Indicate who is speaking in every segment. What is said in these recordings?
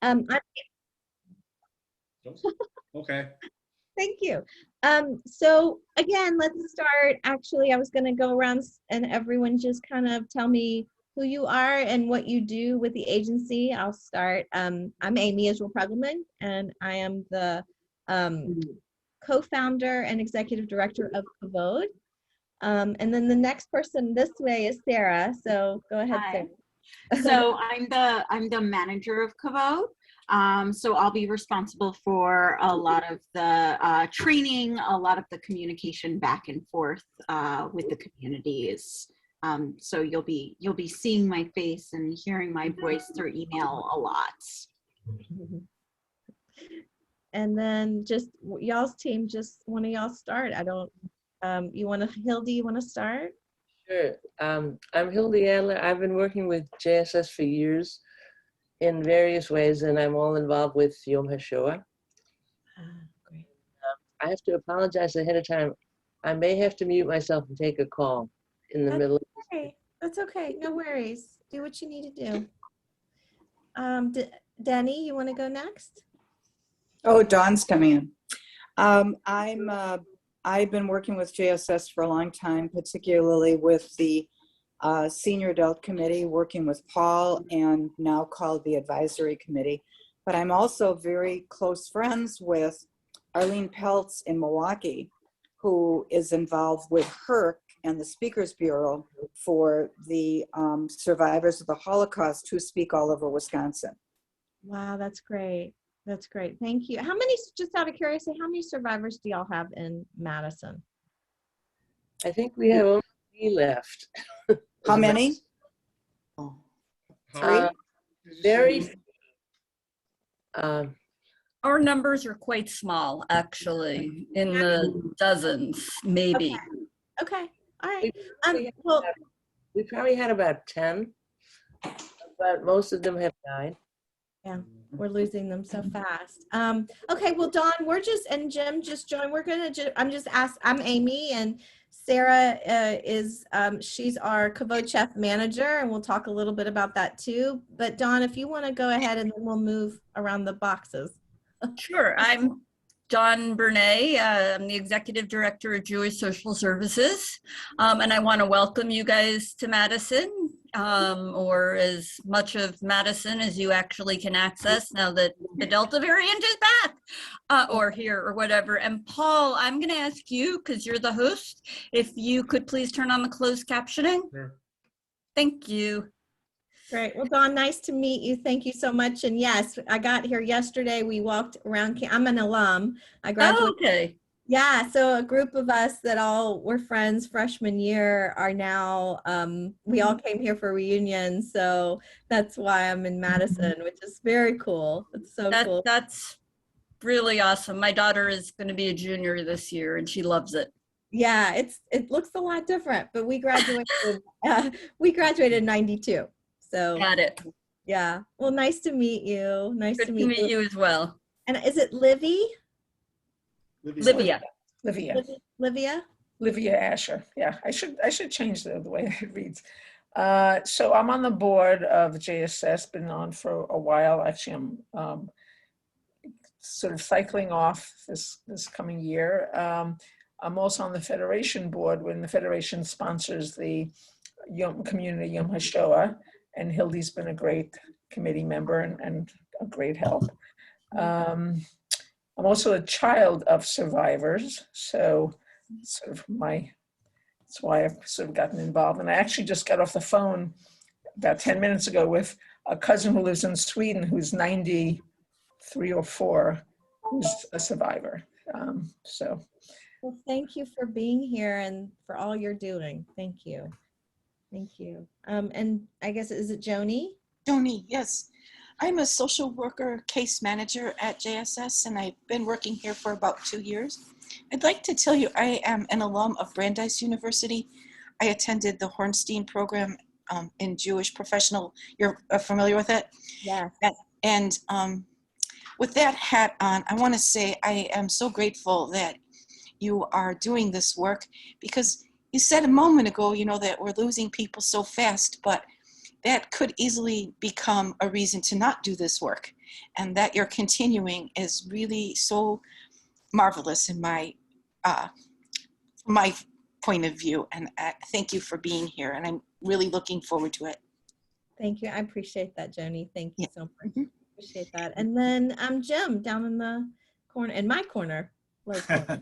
Speaker 1: I'm
Speaker 2: Okay.
Speaker 1: Thank you. So again, let's start. Actually, I was going to go around and everyone just kind of tell me who you are and what you do with the agency. I'll start. I'm Amy Israel Pregelman, and I am the co-founder and executive director of KAVOD. And then the next person this way is Sarah. So go ahead,
Speaker 3: Hi.
Speaker 1: Sarah.
Speaker 3: So I'm the manager of KAVOD. So I'll be responsible for a lot of the training, a lot of the communication back and forth with the communities. So you'll be seeing my face and hearing my voice through email a lot.
Speaker 1: And then just y'all's team, just one of y'all start. I don't, Hildy, you want to start?
Speaker 4: Sure. I'm Hildy Adler. I've been working with JSS for years in various ways, and I'm all involved with Yom HaShoah.
Speaker 1: Great.
Speaker 4: I have to apologize ahead of time. I may have to mute myself and take a call in the middle.
Speaker 1: Okay. That's okay. No worries. Do what you need to do. Denny, you want to go next?
Speaker 5: Oh, Dawn's coming in. I've been working with JSS for a long time, particularly with the Senior Adult Committee, working with Paul, and now called the Advisory Committee. But I'm also very close friends with Arlene Peltz in Milwaukee, who is involved with HERC and the Speakers Bureau for the survivors of the Holocaust who speak all over Wisconsin.
Speaker 1: Wow, that's great. That's great. Thank you. How many, just out of curiosity, how many survivors do y'all have in Madison?
Speaker 4: I think we have only 3 left.
Speaker 5: How many?
Speaker 2: How-
Speaker 5: 3?
Speaker 4: Very few.
Speaker 6: Our numbers are quite small, actually, in the dozens, maybe.
Speaker 1: Okay. All right.
Speaker 4: Well, we probably had about 10, but most of them have died.
Speaker 1: Yeah, we're losing them so fast. Okay, well, Dawn, and Jim just joined. I'm Amy, and Sarah she's our KAVOD chef manager, and we'll talk a little bit about that too. But Dawn, if you want to go ahead, and then we'll move around the boxes.
Speaker 6: Sure. I'm Dawn Bernay. I'm the Executive Director of Jewish Social Services. And I want to welcome you guys to Madison, or as much of Madison as you actually can access now that the Delta variant is back, or here or whatever. And Paul, I'm going to ask you, because you're the host, if you could please turn on the closed captioning.
Speaker 2: Sure.
Speaker 6: Thank you.
Speaker 1: Great. Well, Dawn, nice to meet you. Thank you so much. And yes, I got here yesterday. We walked around. I'm an alum. I graduated.
Speaker 6: Oh, okay.
Speaker 1: Yeah. So a group of us that all were friends freshman year are now, we all came here for a reunion. So that's why I'm in Madison, which is very cool. It's so cool.
Speaker 6: That's really awesome. My daughter is going to be a junior this year and she loves it.
Speaker 1: Yeah, it looks a lot different, but we graduated in 92. So
Speaker 6: got it.
Speaker 1: Yeah. Well, nice to meet you.
Speaker 6: Good to meet you as well.
Speaker 1: And is it Livy?
Speaker 6: Livia.
Speaker 7: Livia Asher. Yeah, I should change the way it reads. So I'm on the board of JSS, been on for a while. Actually, I'm sort of cycling off this coming year. I'm also on the Federation board when the Federation sponsors the Community Yom HaShoah, and Hildy's been a great committee member and a great help. I'm also a child of survivors, so sort of that's why I've sort of gotten involved. And I actually just got off the phone about 10 minutes ago with a cousin who lives in Sweden who's 93 or 4, who's a survivor.
Speaker 1: Well, thank you for being here and for all you're doing. Thank you. Thank you. And I guess, is it Joni?
Speaker 8: Joni, yes. I'm a social worker case manager at JSS, and I've been working here for about 2 years. I'd like to tell you I am an alum of Brandeis University. I attended the Hornstein program in Jewish professional. You're familiar with it?
Speaker 1: Yeah.
Speaker 8: And with that hat on, I want to say I am so grateful that you are doing this work, because you said a moment ago, that we're losing people so fast, but that could easily become a reason to not do this work. and that you're continuing is really so marvelous in my point of view. And thank you for being here. And I'm really looking forward to it.
Speaker 1: Thank you. I appreciate that, Joni. Thank you
Speaker 8: Yeah.
Speaker 1: so much. Appreciate that. And then Jim down in the corner, in my corner. Low corner.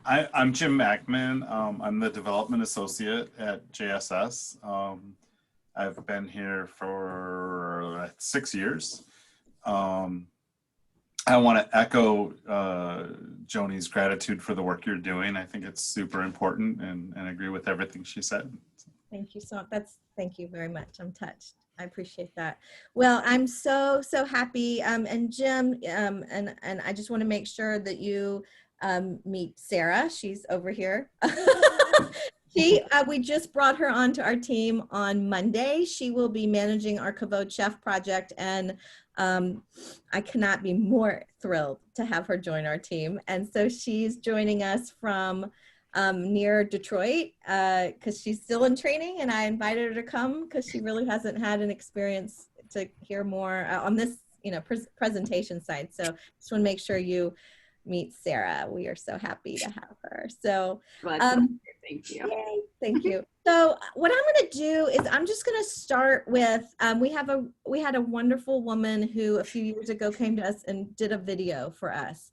Speaker 9: I'm Jim Mackman. I'm the development associate at JSS. I've been here for 6 years. I want to echo Joni's gratitude for the work you're doing. I think it's super important and agree with everything she said.
Speaker 1: Thank you thank you very much. I'm touched. I appreciate that. Well, I'm so happy. And Jim, and I just want to make sure that you meet Sarah. She's over here. We just brought her onto our team on Monday. She will be managing our KAVOD Chef project, and I cannot be more thrilled to have her join our team. And so she's joining us from near Detroit because she's still in training, and I invited her to come because she really hasn't had an experience to hear more on this, presentation side. So just want to make sure you meet Sarah. We are so happy to have her. So
Speaker 3: Thank you.
Speaker 1: yay, thank you. So what I'm going to do is I'm just going to start with, we had a wonderful woman who a few years ago came to us and did a video for us,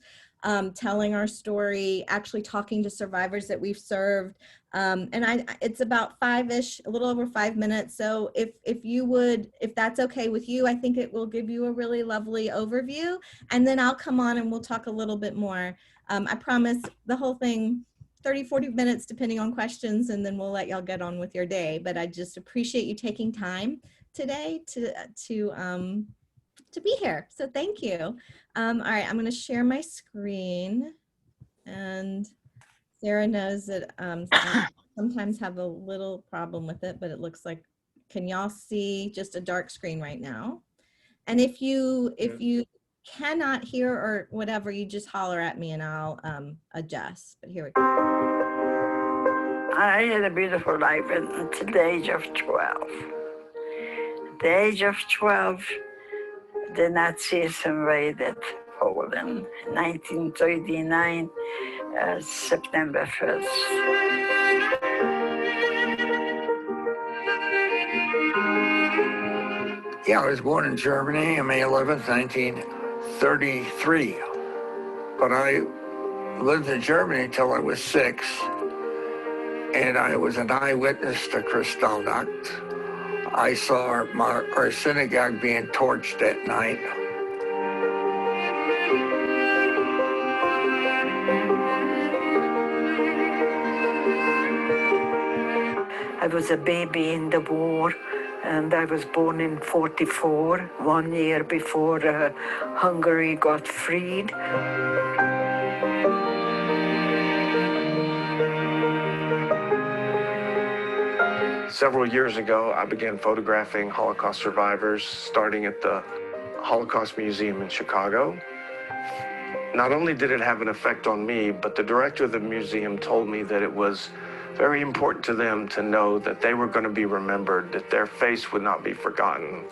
Speaker 1: telling our story, actually talking to survivors that we've served. And it's about a little over 5 minutes. So if that's okay with you, I think it will give you a really lovely overview. And then I'll come on and we'll talk a little bit more. I promise the whole thing, 30, 40 minutes, depending on questions, and then we'll let y'all get on with your day. But I just appreciate you taking time today to be here. So thank you. All right, I'm going to share my screen, and Sarah knows that I sometimes have a little problem with it, but it looks like, can y'all see just a dark screen right now? And if you cannot hear or whatever, you just holler at me and I'll adjust. But here we go.
Speaker 10: I had a beautiful life until the age of 12. At the age of 12, the Nazis invaded Poland in 1939, September 1st. Yeah, I was born in Germany on May 11th, 1933. But I lived in Germany until I was 6. And I was an eyewitness to Kristallnacht. I saw our synagogue being torched that night. I was a baby in the war, and I was born in 44, 1 year before Hungary got freed.
Speaker 11: Several years ago, I began photographing Holocaust survivors, starting at the Holocaust Museum in Chicago. Not only did it have an effect on me, but the director of the museum told me that it was very important to them to know that they were going to be remembered, that their face would not be forgotten,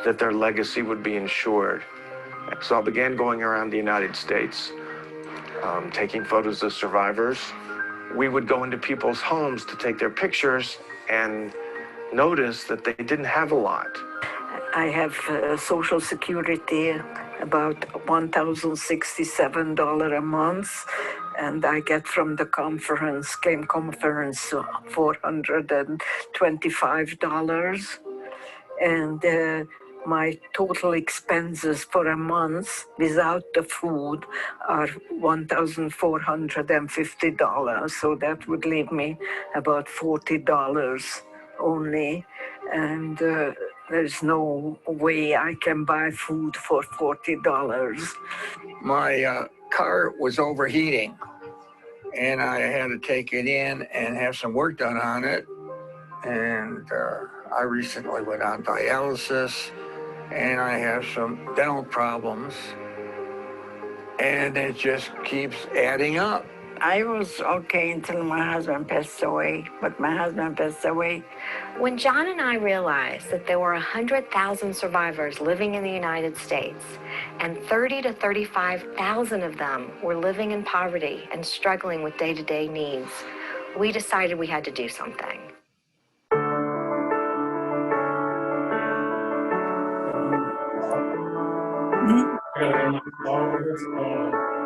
Speaker 11: that their legacy would be ensured. So I began going around the United States, taking photos of survivors. We would go into people's homes to take their pictures and notice that they didn't have a lot.
Speaker 10: I have Social Security, about $1,067 a month, and I get from the claim conference, $425. And my total expenses for a month without the food are $1,450. So that would leave me about $40 only. And there's no way I can buy food for $40. My car was overheating, and I had to take it in and have some work done on it. And I recently went on dialysis, and I have some dental problems, and it just keeps adding up. I was okay until my husband passed away, but my husband passed away.
Speaker 12: When John and I realized that there were 100,000 survivors living in the United States, and 30 to 35,000 of them were living in poverty and struggling with day-to-day needs, we decided we had to do something.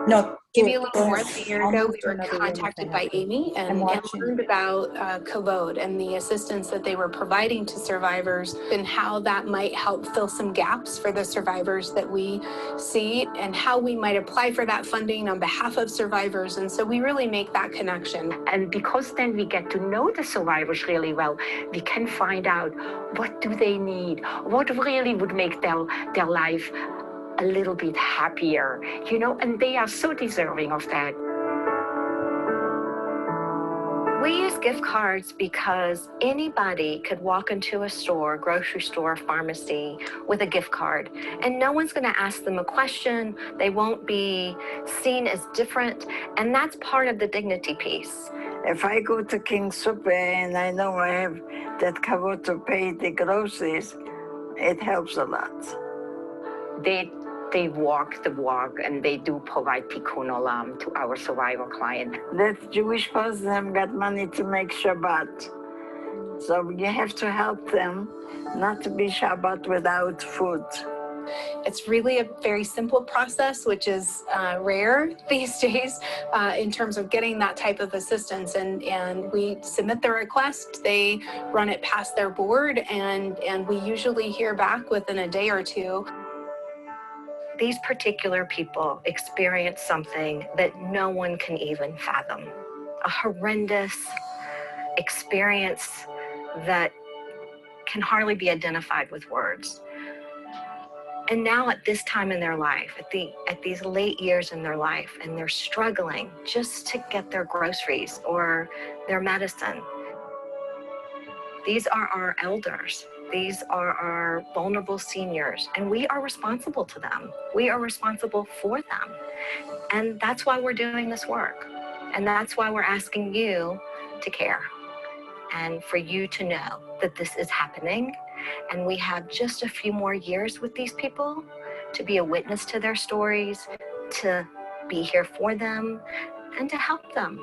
Speaker 5: No.
Speaker 13: Give you a little more than a year
Speaker 5: I'll
Speaker 13: ago,
Speaker 5: move
Speaker 13: we
Speaker 5: to
Speaker 13: were
Speaker 5: another room if I
Speaker 13: contacted
Speaker 5: have
Speaker 13: by
Speaker 5: to.
Speaker 13: Amy
Speaker 5: I'm
Speaker 13: and
Speaker 5: watching.
Speaker 13: learned about KAVOD and the assistance that they were providing to survivors and how that might help fill some gaps for the survivors that we see and how we might apply for that funding on behalf of survivors. And so we really make that connection.
Speaker 12: And because then we get to know the survivors really well, we can find out what do they need, what really would make their life a little bit happier, you know, and they are so deserving of that. We use gift cards because anybody could walk into a store, grocery store, pharmacy with a gift card, and no one's going to ask them a question. They won't be seen as different, and that's part of the dignity piece.
Speaker 10: If I go to King Super and I know I have that KAVOD to pay the groceries, it helps a lot.
Speaker 12: They walk the walk, and they do provide tikkun olam to our survivor client.
Speaker 10: That Jewish person got money to make Shabbat. So you have to help them not to be Shabbat without food.
Speaker 13: It's really a very simple process, which is rare these days in terms of getting that type of assistance. And we submit the request, they run it past their board, and we usually hear back within a day or two.
Speaker 12: These particular people experience something that no one can even fathom. A horrendous experience that can hardly be identified with words. And now at this time in their life, at these late years in their life, and they're struggling just to get their groceries or their medicine. These are our elders. These are our vulnerable seniors, and we are responsible to them. We are responsible for them. And that's why we're doing this work. And that's why we're asking you to care and for you to know that this is happening. And we have just a few more years with these people to be a witness to their stories, to be here for them, and to help them.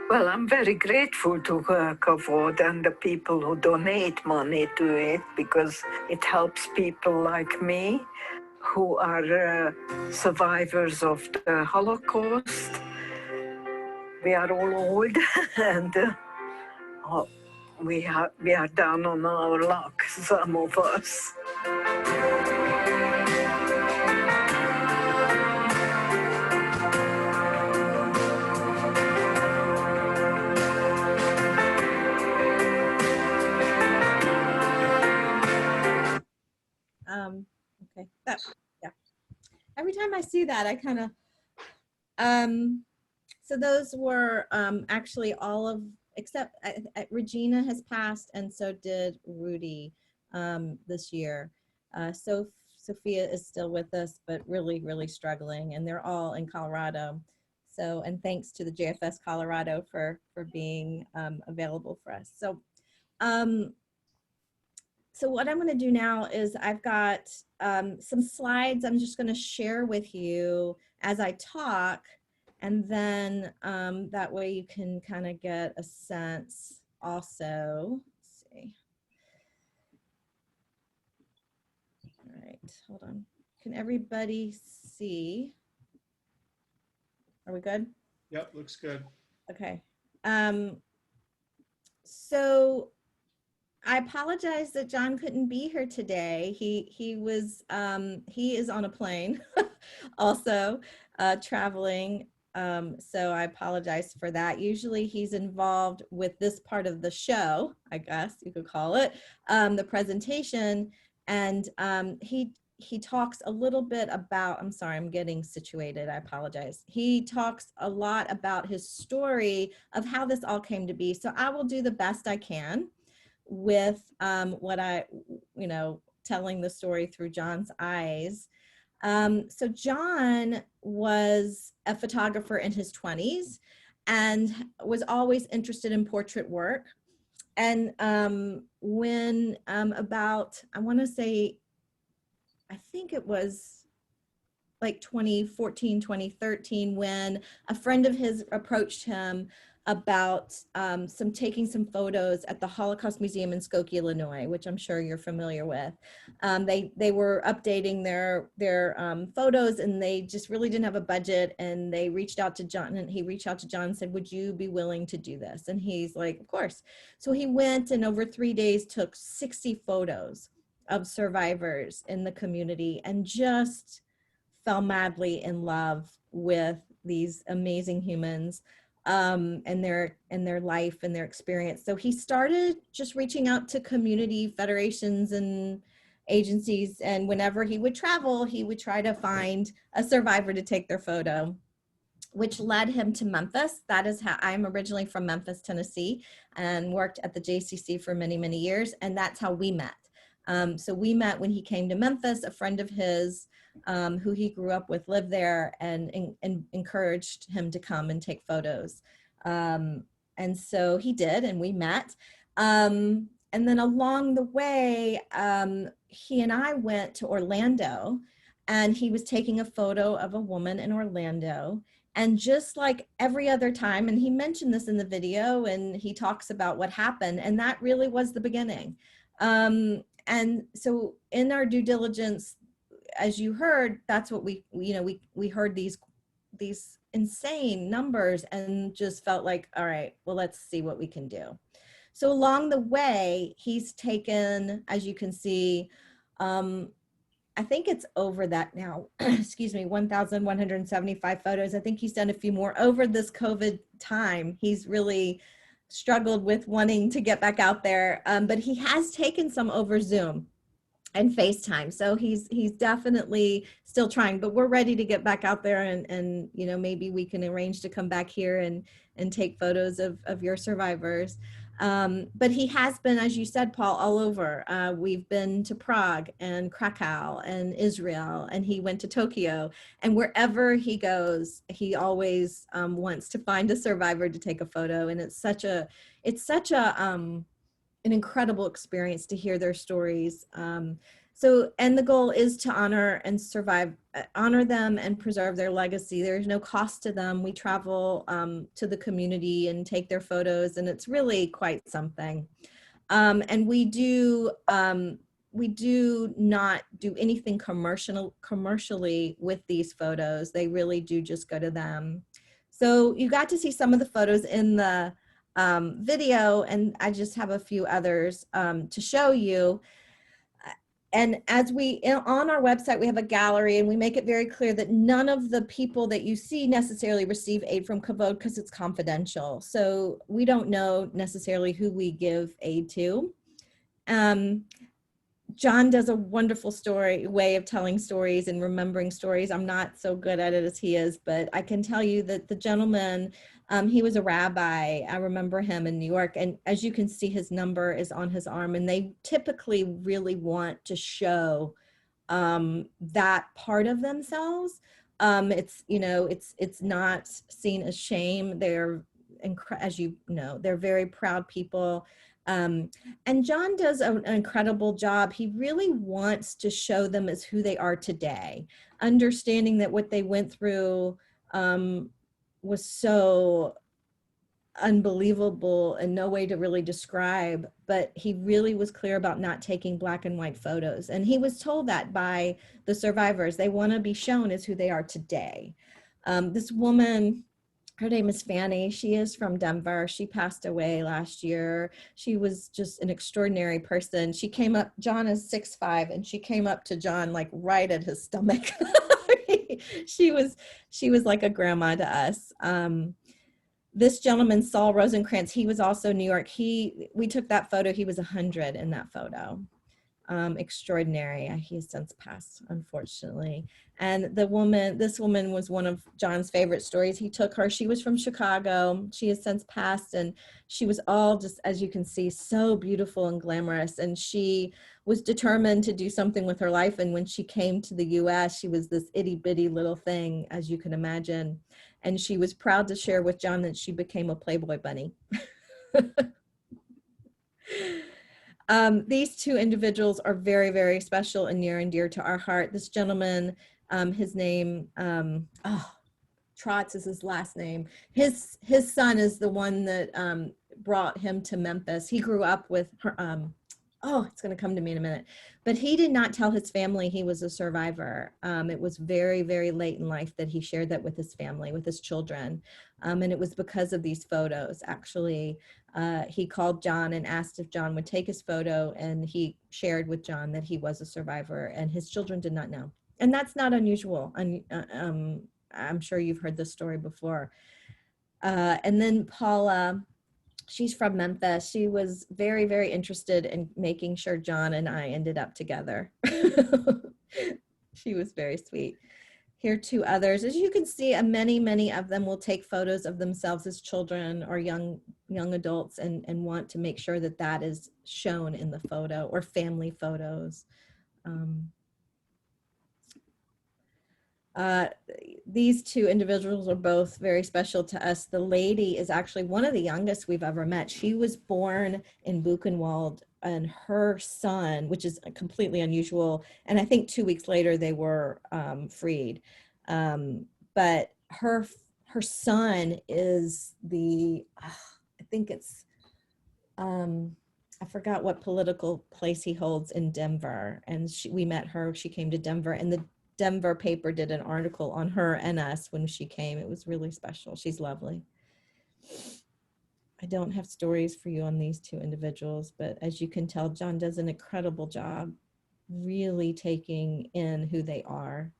Speaker 10: Well, I'm very grateful to KAVOD and the people who donate money to it because it helps people like me who are survivors of the Holocaust. We are all old and we are down on our luck, some of us.
Speaker 1: Okay. Yeah. Every time I see that, I kind of, so those were actually all of, except Regina has passed, and so did Rudy this year. Sophia is still with us, but really, really struggling, and they're all in Colorado. So, and thanks to the JFS Colorado for being available for us. So, so what I'm going to do now is I've got some slides I'm just going to share with you as I talk, and then that way you can kind of get a sense also. Let's see. All right, hold on. Can everybody see? Are we good?
Speaker 2: Yep, looks good.
Speaker 1: Okay. So I apologize that John couldn't be here today. He is on a plane also traveling. So I apologize for that. Usually he's involved with this part of the show, I guess you could call it, the presentation. And he talks a little bit about, I'm sorry, I'm getting situated. I apologize. He talks a lot about his story of how this all came to be. So I will do the best I can with what I, telling the story through John's eyes. So John was a photographer in his 20s and was always interested in portrait work. And when about, I want to say, I think it was like 2014, 2013, when a friend of his approached him about taking some photos at the Holocaust Museum in Skokie, Illinois, which I'm sure you're familiar with. They were updating their photos, and they just really didn't have a budget. And they reached out to John, and he reached out to John and said, "Would you be willing to do this?" And he's like, "Of course." So he went, and over 3 days took 60 photos of survivors in the community, and just fell madly in love with these amazing humans, and their life and their experience. So he started just reaching out to community federations and agencies, and whenever he would travel, he would try to find a survivor to take their photo, which led him to Memphis. That is how I'm originally from Memphis, Tennessee, and worked at the JCC for many, many years. And that's how we met. So we met when he came to Memphis. A friend of his who he grew up with lived there, and encouraged him to come and take photos. And so he did, and we met. And then along the way, he and I went to Orlando, and he was taking a photo of a woman in Orlando. And just like every other time, and he mentioned this in the video, and he talks about what happened, and that really was the beginning. And so in our due diligence, as you heard, that's what we heard these insane numbers, and just felt like, all right, well, let's see what we can do. So along the way, he's taken, as you can see, I think it's over that now, excuse me, 1,175 photos. I think he's done a few more over this COVID time. He's really struggled with wanting to get back out there, but he has taken some over Zoom and FaceTime. So he's definitely still trying, but we're ready to get back out there, and maybe we can arrange to come back here and take photos of your survivors. But he has been, as you said, Paul, all over. We've been to Prague and Krakow and Israel, and he went to Tokyo. And wherever he goes, he always wants to find a survivor to take a photo. And it's such an incredible experience to hear their stories. And the goal is to honor them and preserve their legacy. There's no cost to them. We travel to the community and take their photos, and it's really quite something. And we do not do anything commercially with these photos. They really do just go to them. So you got to see some of the photos in the video, and I just have a few others to show you. And on our website, we have a gallery, and we make it very clear that none of the people that you see necessarily receive aid from KAVOD, because it's confidential. So we don't know necessarily who we give aid to. John does a wonderful way of telling stories and remembering stories. I'm not so good at it as he is, but I can tell you that the gentleman, he was a rabbi. I remember him in New York, and as you can see, his number is on his arm, and they typically really want to show that part of themselves. It's not seen as shame. They're, as you know, they're very proud people. And John does an incredible job. He really wants to show them as who they are today, understanding that what they went through was so unbelievable and no way to really describe, but he really was clear about not taking black and white photos. And he was told that by the survivors. They want to be shown as who they are today. This woman, her name is Fanny. She is from Denver. She passed away last year. She was just an extraordinary person. She came up, John is 6'5", and she came up to John like right at his stomach. She was like a grandma to us. This gentleman, Saul Rosenkrantz, he was also New York. We took that photo. He was 100 in that photo. extraordinary. He has since passed, unfortunately. And this woman was one of John's favorite stories. He took her, she was from Chicago. She has since passed, and she was all just, as you can see, so beautiful and glamorous. And she was determined to do something with her life. And when she came to the US, she was this itty bitty little thing, as you can imagine. And she was proud to share with John that she became a Playboy bunny. These two individuals are very, very special and near and dear to our heart. This gentleman, his name, Trotz is his last name. His son is the one that brought him to Memphis. He grew up with her, it's going to come to me in a minute, but he did not tell his family he was a survivor. It was very, very late in life that he shared that with his family, with his children. And it was because of these photos. Actually, he called John and asked if John would take his photo, and he shared with John that he was a survivor, and his children did not know. And that's not unusual. I'm sure you've heard this story before. And then Paula, she's from Memphis. She was very, very interested in making sure John and I ended up together. She was very sweet. Here are two others. As you can see, many of them will take photos of themselves as children or young adults and want to make sure that that is shown in the photo, or family photos. These two individuals are both very special to us. The lady is actually one of the youngest we've ever met. She was born in Buchenwald, and her son, which is completely unusual, and I think 2 weeks later they were freed. But her son is I think it's, I forgot what political place he holds in Denver. And we met her, she came to Denver, and the Denver paper did an article on her and us when she came. It was really special. She's lovely. I don't have stories for you on these two individuals, but as you can tell, John does an incredible job really taking in who they are.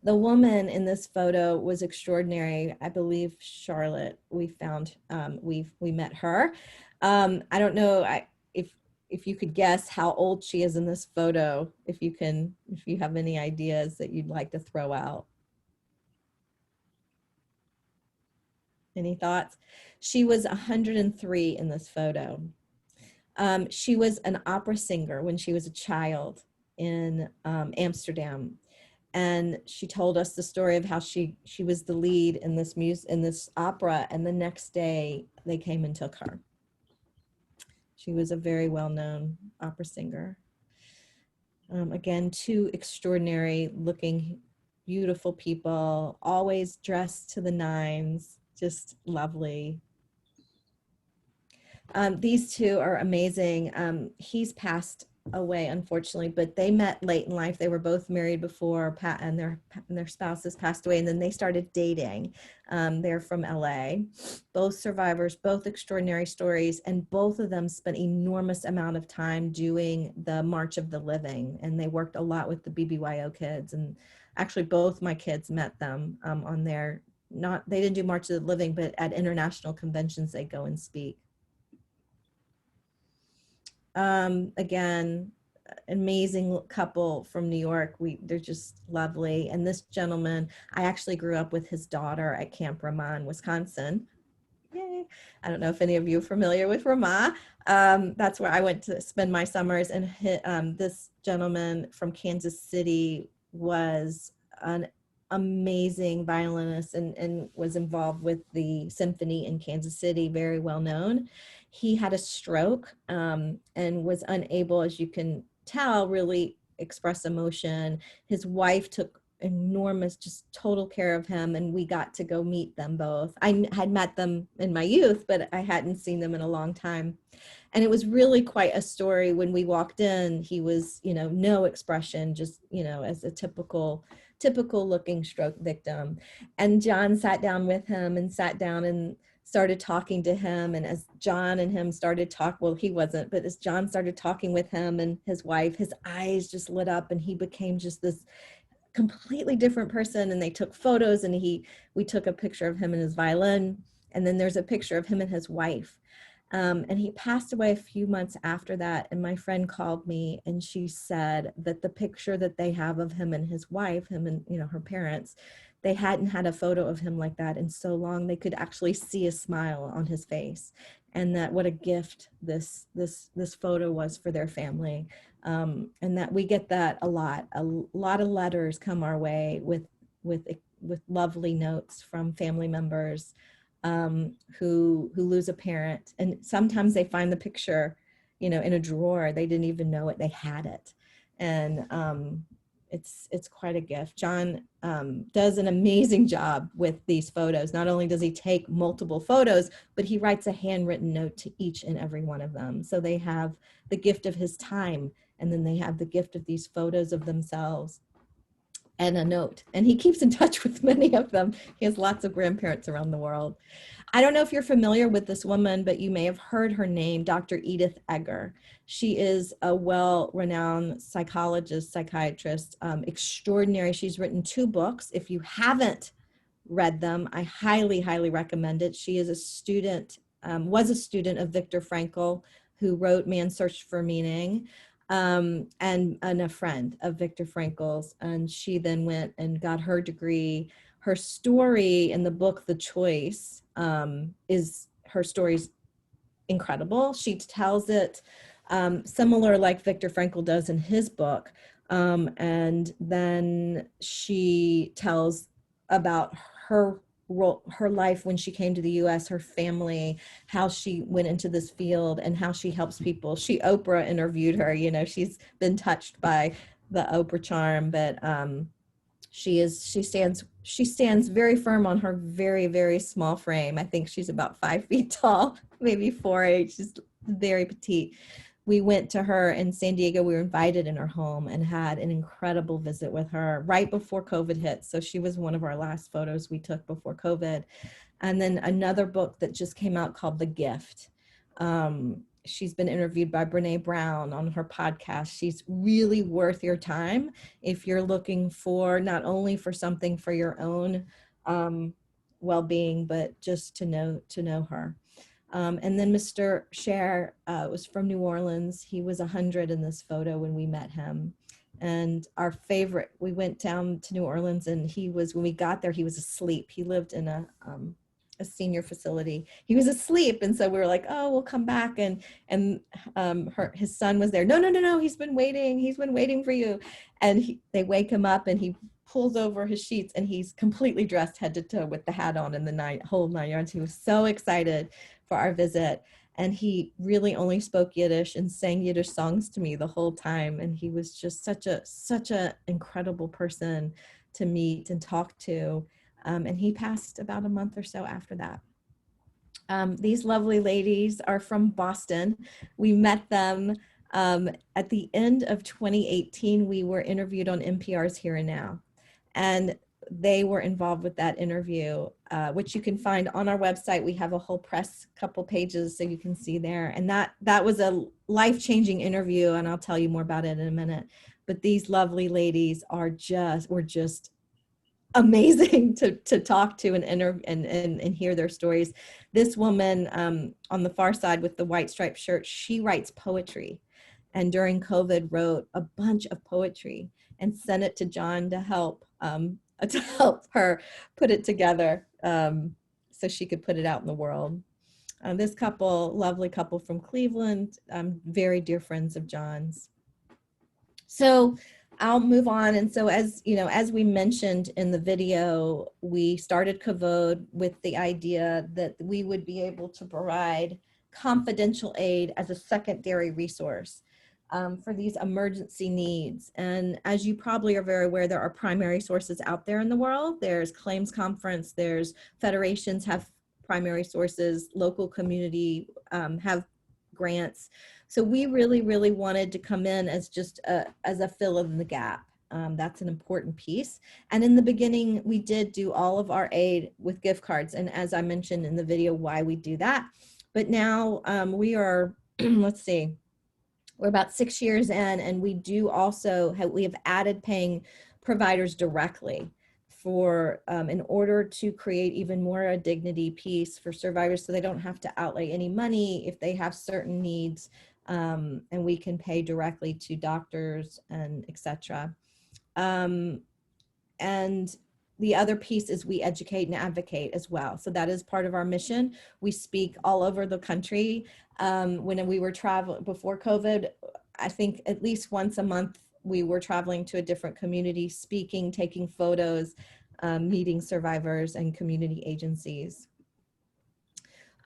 Speaker 1: The woman in this photo was extraordinary. I believe Charlotte, we found, we met her. I don't know if you could guess how old she is in this photo, if you have any ideas that you'd like to throw out. Any thoughts? She was 103 in this photo. She was an opera singer when she was a child in Amsterdam. And she told us the story of how she was the lead in this opera, and the next day they came and took her. She was a very well-known opera singer. Again, two extraordinary looking, beautiful people, always dressed to the nines, just lovely. These two are amazing. He's passed away, unfortunately, but they met late in life. They were both married before, and their spouses passed away, and then they started dating. They're from LA, both survivors, both extraordinary stories, and both of them spent enormous amount of time doing the March of the Living, and they worked a lot with the BBYO kids. And actually both my kids met them on their, they didn't do March of the Living, but at international conventions they go and speak. Again, amazing couple from New York. They're just lovely. And this gentleman, I actually grew up with his daughter at Camp Ramah in Wisconsin. Yay. I don't know if any of you are familiar with Ramah. That's where I went to spend my summers. And this gentleman from Kansas City was an amazing violinist and was involved with the symphony in Kansas City, very well known. He had a stroke and was unable, as you can tell, really express emotion. His wife took enormous, just total care of him, and we got to go meet them both. I had met them in my youth, but I hadn't seen them in a long time. And it was really quite a story. When we walked in, he was, no expression, just, as a typical looking stroke victim. And John sat down with him and started talking to him. And as John and him started talk, well, he wasn't, but as John started talking with him and his wife, his eyes just lit up and he became just this completely different person. And they took photos, and we took a picture of him and his violin. And then there's a picture of him and his wife. And he passed away a few months after that. And my friend called me and she said that the picture that they have of him and his wife, him and, you know, her parents, they hadn't had a photo of him like that in so long. They could actually see a smile on his face, and that what a gift this photo was for their family. And that we get that a lot of letters come our way with lovely notes from family members who lose a parent, and sometimes they find the picture, you know, in a drawer. They didn't even know it, they had it. And it's quite a gift. John does an amazing job with these photos. Not only does he take multiple photos, but he writes a handwritten note to each and every one of them. So they have the gift of his time, and then they have the gift of these photos of themselves and a note. And he keeps in touch with many of them. He has lots of grandparents around the world. I don't know if you're familiar with this woman, but you may have heard her name, Dr. Edith Egger. She is a well-renowned psychologist, psychiatrist, extraordinary. She's written 2 books. If you haven't read them, I highly, highly recommend it. She is a student, was a student of Viktor Frankl, who wrote Man's Search for Meaning, and a friend of Viktor Frankl's. And she then went and got her degree. Her story in the book, The Choice, is her story's incredible. She tells it similar like Viktor Frankl does in his book. And then she tells about her role, her life when she came to the US, her family, how she went into this field and how she helps people. Oprah interviewed her, you know, she's been touched by the Oprah charm, but she stands very firm on her very, very small frame. I think she's about 5 feet tall, maybe 4'8". She's very petite. We went to her in San Diego. We were invited in her home and had an incredible visit with her right before COVID hit. So she was one of our last photos we took before COVID. And then another book that just came out called The Gift. She's been interviewed by Brene Brown on her podcast. She's really worth your time if you're looking for not only for something for your own well-being, but just to know her. And then Mr. Cher was from New Orleans. He was 100 in this photo when we met him. And our favorite, we went down to New Orleans and when we got there, he was asleep. He lived in a senior facility. He was asleep. And so we were like, oh, we'll come back. And his son was there. No, he's been waiting for you. And they wake him up and he pulls over his sheets and he's completely dressed head to toe with the hat on and the whole 9 yards. He was so excited for our visit. And he really only spoke Yiddish and sang Yiddish songs to me the whole time. And he was just such a incredible person to meet and talk to. And he passed about a month or so after that. These lovely ladies are from Boston. We met them at the end of 2018. We were interviewed on NPR's Here and Now. And they were involved with that interview, which you can find on our website. We have a whole press couple pages so you can see there. And that was a life-changing interview, and I'll tell you more about it in a minute. But these lovely ladies were just amazing to talk to and hear their stories. This woman on the far side with the white striped shirt, she writes poetry, and during COVID wrote a bunch of poetry and sent it to John to help her put it together so she could put it out in the world. This lovely couple from Cleveland, very dear friends of John's. So I'll move on. And so as we mentioned in the video, we started KAVOD with the idea that we would be able to provide confidential aid as a secondary resource for these emergency needs. And as you probably are very aware, there are primary sources out there in the world. There's Claims Conference, there's federations have primary sources, local community have grants. So we really, really wanted to come in as just as a fill in the gap. That's an important piece. And in the beginning, we did do all of our aid with gift cards. And as I mentioned in the video, why we do that. But now we are, let's see, we're about 6 years in, and we do also we have added paying providers directly for in order to create even more a dignity piece for survivors, so they don't have to outlay any money if they have certain needs, and we can pay directly to doctors and etc. And the other piece is we educate and advocate as well. So that is part of our mission. We speak all over the country. When we were traveling before COVID, I think at least once a month, we were traveling to a different community, speaking, taking photos, meeting survivors and community agencies.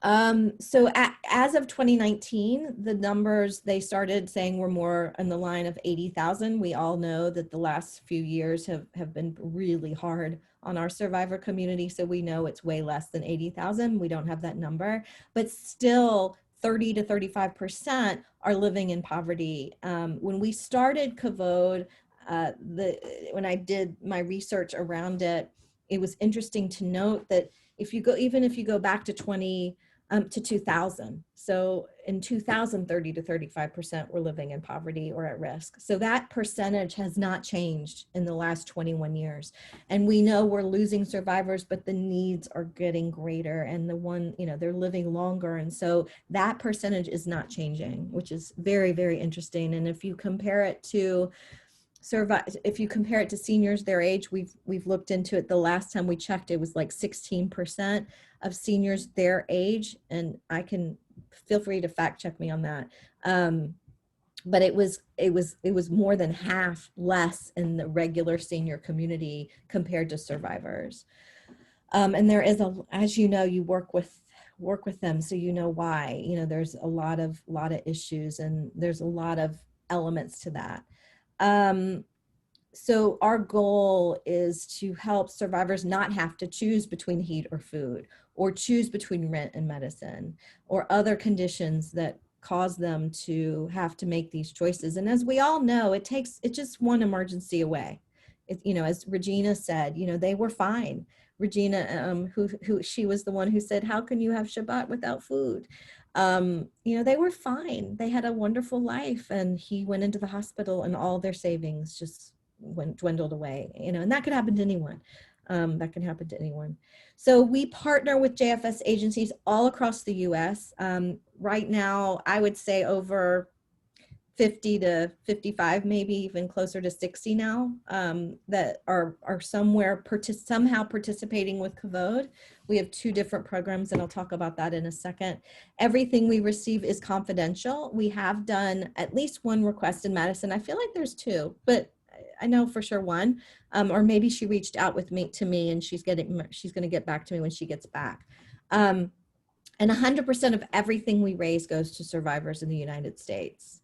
Speaker 1: So as of 2019, the numbers they started saying were more in the line of 80,000. We all know that the last few years have been really hard on our survivor community. So we know it's way less than 80,000. We don't have that number, but still 30 to 35% are living in poverty. When we started KAVOD, when I did my research around it, it was interesting to note that even if you go back to 2000. So in 2000, 30 to 35% were living in poverty or at risk. So that percentage has not changed in the last 21 years. And we know we're losing survivors, but the needs are getting greater and they're living longer. And so that percentage is not changing, which is very, very interesting. And if you compare it to seniors their age, we've looked into it. The last time we checked, it was like 16% of seniors their age, and I can feel free to fact check me on that. But it was more than half less in the regular senior community compared to survivors. And there is as you know, you work with them, so you know why. There's a lot of issues, and there's a lot of elements to that. So our goal is to help survivors not have to choose between heat or food, or choose between rent and medicine, or other conditions that cause them to have to make these choices. And as we all know, it's just one emergency away. As Regina said, they were fine. Regina, who she was the one who said, "How can you have Shabbat without food?" They were fine. They had a wonderful life, and he went into the hospital, and all their savings just dwindled away. And that could happen to anyone. That can happen to anyone. So we partner with JFS agencies all across the U.S. Right now, I would say over 50 to 55, maybe even closer to 60 now, that are somehow participating with KAVOD. We have 2 different programs, and I'll talk about that in a second. Everything we receive is confidential. We have done at least 1 request in Madison. I feel like there's 2, but I know for sure 1, or maybe she reached out to me, and she's going to get back to me when she gets back. And 100% of everything we raise goes to survivors in the United States.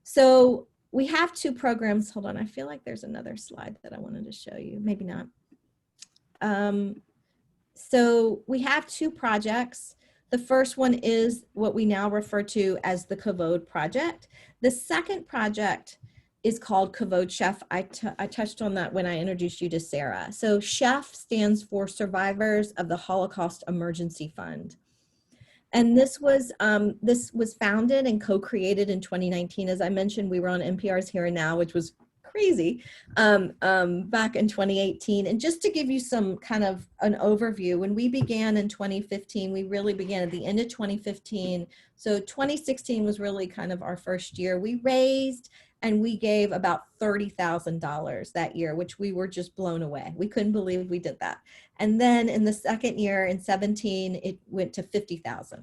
Speaker 1: So we have 2 programs. Hold on, I feel like there's another slide that I wanted to show you. Maybe not. So we have 2 projects. The first one is what we now refer to as the KAVOD project. The second project is called KAVOD Chef. I touched on that when I introduced you to Sarah. So CHEF stands for Survivors of the Holocaust Emergency Fund. And this was founded and co-created in 2019. As I mentioned, we were on NPR's Here and Now, which was crazy, back in 2018. And just to give you some kind of an overview, when we began in 2015, we really began at the end of 2015. So 2016 was really kind of our first year. We raised and we gave about $30,000 that year, which we were just blown away. We couldn't believe we did that. And then in the second year, in 17, it went to 50,000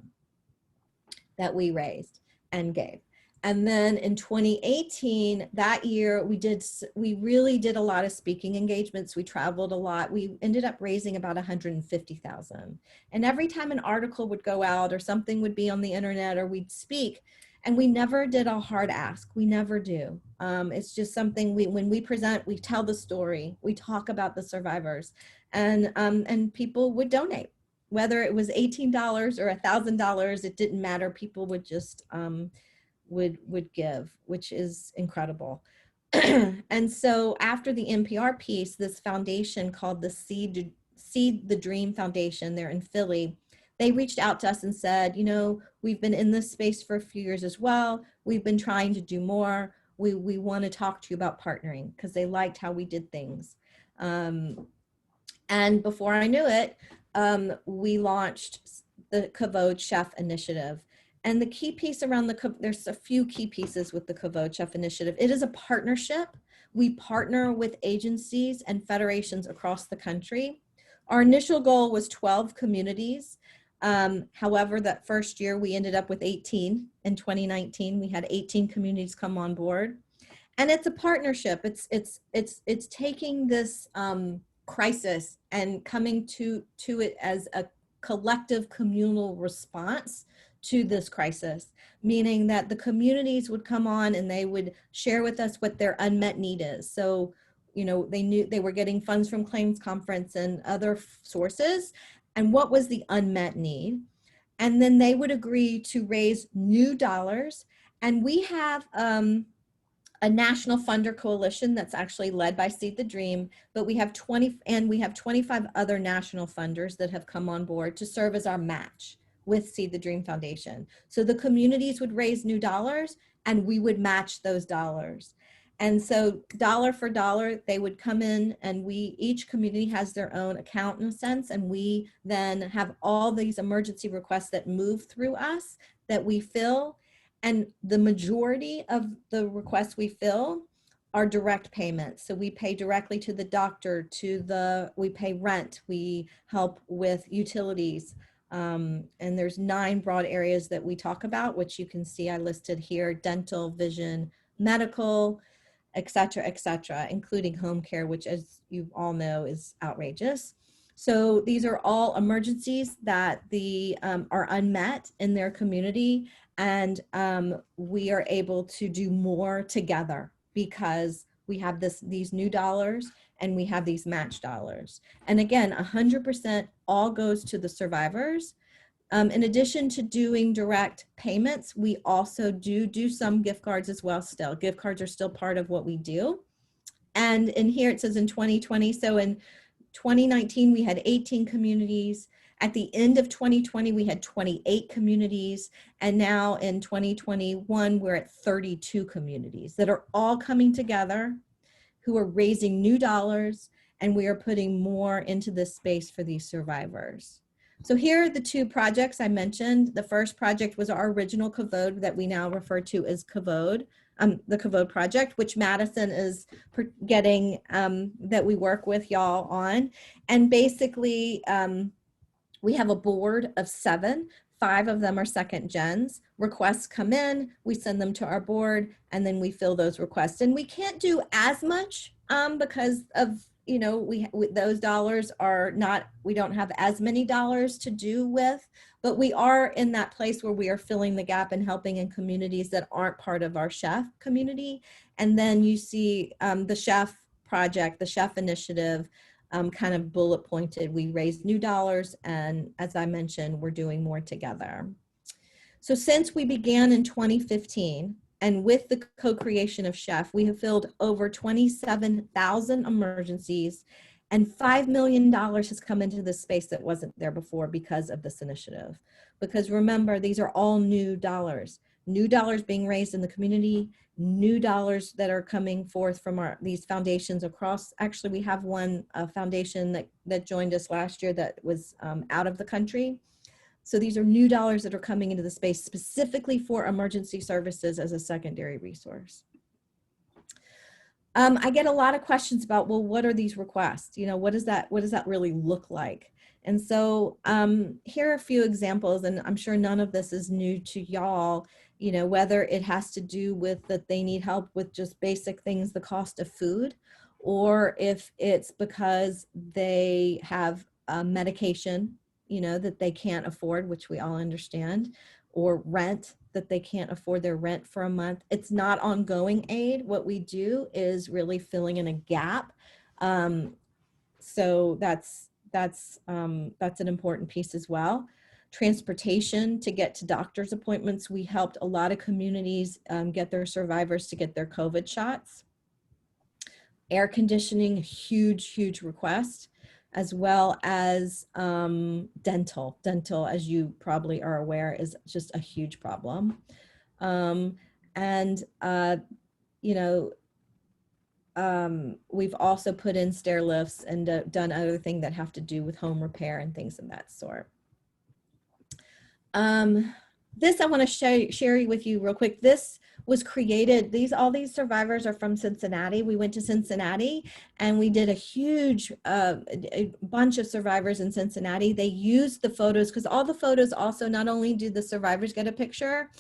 Speaker 1: that we raised and gave. And then in 2018, that year, we really did a lot of speaking engagements. We traveled a lot. We ended up raising about 150,000. And every time an article would go out or something would be on the internet or we'd speak, and we never did a hard ask. We never do. It's just something when we present, we tell the story, we talk about the survivors, and people would donate. Whether it was $18 or $1,000, it didn't matter. People would just would give, which is incredible. And so after the NPR piece, this foundation called the Seed the Dream Foundation, they're in Philly, they reached out to us and said, we've been in this space for a few years as well. We've been trying to do more. We want to talk to you about partnering, because they liked how we did things. And before I knew it, we launched the KAVOD Chef Initiative. And the key piece around there's a few key pieces with the KAVOD Chef Initiative. It is a partnership. We partner with agencies and federations across the country. Our initial goal was 12 communities. However, that first year we ended up with 18. In 2019, we had 18 communities come on board. And it's a partnership. It's taking this crisis and coming to it as a collective communal response to this crisis, meaning that the communities would come on and they would share with us what their unmet need is. So, you know, they knew they were getting funds from Claims Conference and other sources, and what was the unmet need. And then they would agree to raise new dollars. And we have a national funder coalition that's actually led by Seed the Dream, but we have 25 other national funders that have come on board to serve as our match with Seed the Dream Foundation. So the communities would raise new dollars and we would match those dollars. And so dollar for dollar, they would come in, and each community has their own account in a sense, and we then have all these emergency requests that move through us that we fill. And the majority of the requests we fill are direct payments. So we pay directly to the doctor, we pay rent, we help with utilities. And there's 9 broad areas that we talk about, which you can see I listed here: dental, vision, medical, et cetera, including home care, which, as you all know, is outrageous. So these are all emergencies that are unmet in their community. And we are able to do more together because we have these new dollars and we have these match dollars. And again, 100% all goes to the survivors. In addition to doing direct payments, we also do some gift cards as well still. Gift cards are still part of what we do. And in here it says in 2020, so in 2019, we had 18 communities. At the end of 2020, we had 28 communities. And now in 2021, we're at 32 communities that are all coming together, who are raising new dollars, and we are putting more into this space for these survivors. So here are the 2 projects I mentioned. The first project was our original KAVOD that we now refer to as KAVOD. The KAVOD project, which Madison is getting, that we work with y'all on. And basically, we have a board of 7. 5 of them are second gens. Requests come in, we send them to our board, and then we fill those requests. And we can't do as much because of, you know, those dollars are not, we don't have as many dollars to do with, but we are in that place where we are filling the gap and helping in communities that aren't part of our chef community. And then you see the chef project, the chef initiative, kind of bullet pointed. We raised new dollars, and as I mentioned, we're doing more together. So since we began in 2015, and with the co-creation of Chef, we have filled over 27,000 emergencies, and $5 million has come into this space that wasn't there before because of this initiative. Because remember, these are all new dollars being raised in the community, new dollars that are coming forth from these foundations across. Actually, we have one foundation that joined us last year that was out of the country. So these are new dollars that are coming into the space specifically for emergency services as a secondary resource. I get a lot of questions about, well, what are these requests? You know, what does that really look like? And so here are a few examples, and I'm sure none of this is new to y'all, you know, whether it has to do with that they need help with just basic things, the cost of food, or if it's because they have medication, you know, that they can't afford, which we all understand, or rent, that they can't afford their rent for a month. It's not ongoing aid. What we do is really filling in a gap. So that's an important piece as well. Transportation to get to doctor's appointments. We helped a lot of communities get their survivors to get their COVID shots. Air conditioning, huge request, as well as dental. Dental, as you probably are aware, is just a huge problem. You know, we've also put in stair lifts and done other things that have to do with home repair and things of that sort. This I want to share with you real quick. This was created, all these survivors are from Cincinnati. We went to Cincinnati and we did a huge a bunch of survivors in Cincinnati. They used the photos because all the photos also, not only do the survivors get a picture,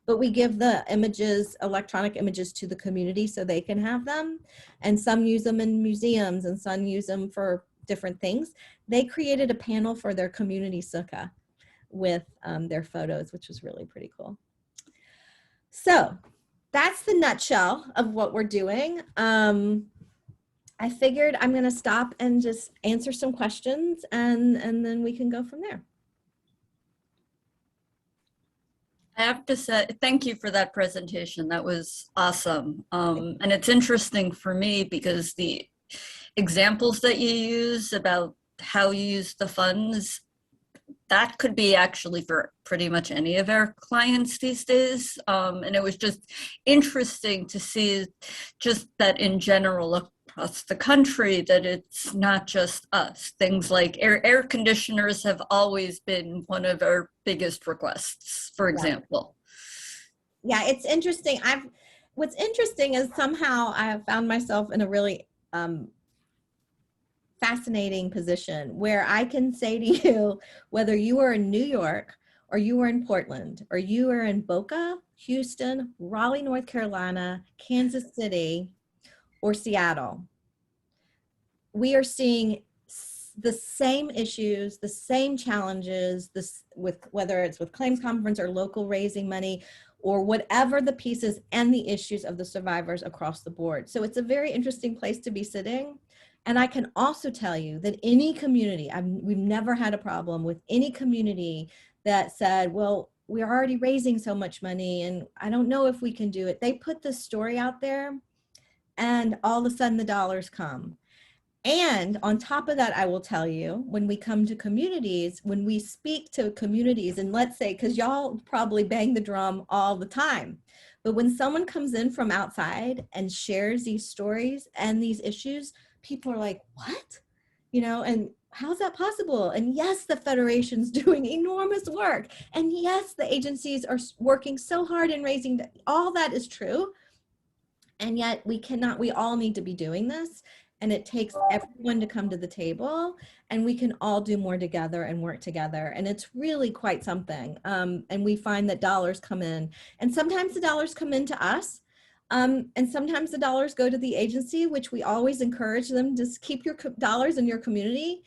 Speaker 1: but we give the images, electronic images, to the community so they can have them. And some use them in museums and some use them for different things. They created a panel for their community sukkah with their photos, which was really pretty cool. So that's the nutshell of what we're doing. I figured I'm going to stop and just answer some questions, and then we can go from there.
Speaker 6: I have to say, thank you for that presentation. That was awesome. And it's interesting for me because the examples that you use about how you use the funds, that could be actually for pretty much any of our clients these days. And it was just interesting to see just that in general across the country, that it's not just us. Things like air conditioners have always been one of our biggest requests, for example.
Speaker 1: Yeah, it's interesting. What's interesting is somehow I have found myself in a really fascinating position where I can say to you, whether you are in New York or you are in Portland or you are in Boca, Houston, Raleigh, North Carolina, Kansas City, or Seattle, we are seeing the same issues, the same challenges, whether it's with claims conference or local raising money or whatever the pieces and the issues of the survivors across the board. So it's a very interesting place to be sitting. And I can also tell you that any community, we've never had a problem with any community that said, well, we're already raising so much money and I don't know if we can do it. They put this story out there and all of a sudden the dollars come. And on top of that, I will tell you, when we come to communities, when we speak to communities, and let's say, because y'all probably bang the drum all the time, but when someone comes in from outside and shares these stories and these issues, people are like, what? You know, and how's that possible? And yes, the Federation's doing enormous work. And yes, the agencies are working so hard in raising, all that is true. And yet we all need to be doing this. And it takes everyone to come to the table and we can all do more together and work together. And it's really quite something. And we find that dollars come in, and sometimes the dollars come in to us. And sometimes the dollars go to the agency, which we always encourage them to keep your dollars in your community.